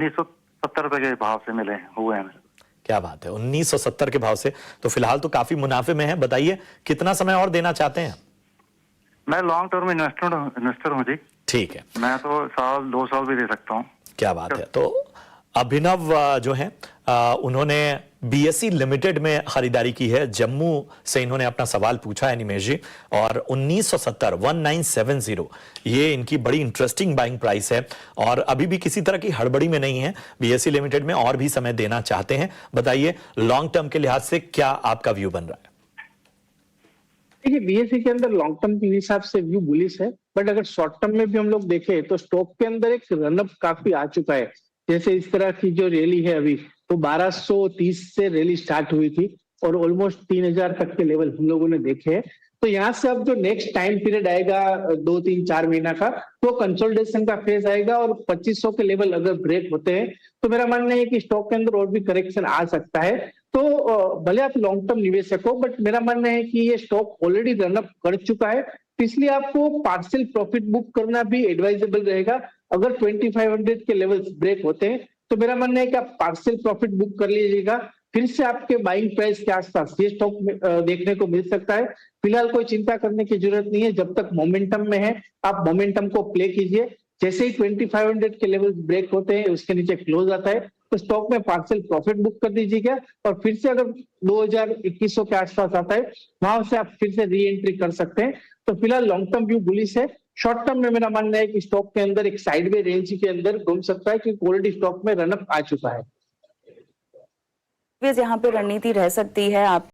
1970 के भाव से मिले हुए हैं। क्या बात है, 1970 के भाव से। तो फिलहाल तो काफी मुनाफे में है। बताइए कितना समय और देना चाहते हैं? मैं लॉन्ग टर्म इन्वेस्टर हूँ जी। ठीक है, मैं तो साल 2 साल भी दे सकता हूँ। क्या बात है। तो अभिनव जो है उन्होंने बीएसई लिमिटेड में खरीदारी की है। जम्मू से इन्होंने अपना सवाल पूछा है निमेश जी, और 1970 1970 ये इनकी बड़ी इंटरेस्टिंग बाइंग प्राइस है, और अभी भी किसी तरह की हड़बड़ी में नहीं है। बीएसई लिमिटेड में और भी समय देना चाहते हैं। बताइए लॉन्ग टर्म के लिहाज से क्या आपका व्यू बन रहा है? देखिए, बीएसई के अंदर लॉन्ग टर्म के हिसाब से व्यू बुलिश है, बट अगर शॉर्ट टर्म में भी हम लोग देखें तो स्टॉक के अंदर एक रनअप काफी आ चुका है। जैसे इस तरह की जो रैली है अभी, तो 1230 से रैली स्टार्ट हुई थी और ऑलमोस्ट 3000 तक के लेवल हम लोगों ने देखे हैं। तो यहाँ से अब जो नेक्स्ट टाइम पीरियड आएगा 2-3-4 महीना का, तो कंसोलिडेशन का फेज आएगा, और 2500 के लेवल अगर ब्रेक होते हैं तो मेरा मानना है कि स्टॉक के अंदर और भी करेक्शन आ सकता है। तो भले आप लॉन्ग टर्म निवेशक हो, बट मेरा मानना है कि ये स्टॉक ऑलरेडी रनअप कर चुका है, तो इसलिए आपको पार्शियल प्रॉफिट बुक करना भी एडवाइजेबल रहेगा। अगर 2500 के लेवल्स ब्रेक होते हैं तो मेरा मानना है कि आप पार्शियल प्रॉफिट बुक कर लीजिएगा। फिर से आपके बाइंग प्राइस के आसपास ये स्टॉक देखने को मिल सकता है। फिलहाल कोई चिंता करने की जरूरत नहीं है। जब तक मोमेंटम में है, आप मोमेंटम को प्ले कीजिए। जैसे ही 2500 के लेवल ब्रेक होते हैं, उसके नीचे क्लोज आता है, तो स्टॉक में पार्शियल प्रॉफिट बुक कर दीजिएगा, और फिर से अगर 2000-2100 के आसपास आता है, वहां से आप फिर से री एंट्री कर सकते हैं। तो फिलहाल लॉन्ग टर्म व्यू बुलिश है। शॉर्ट टर्म में मेरा मानना है कि स्टॉक के अंदर एक साइडवे रेंज के अंदर घूम सकता है, क्योंकि ऑलरेडी स्टॉक में रनअप आ चुका है। यहाँ पे रणनीति रह सकती है आप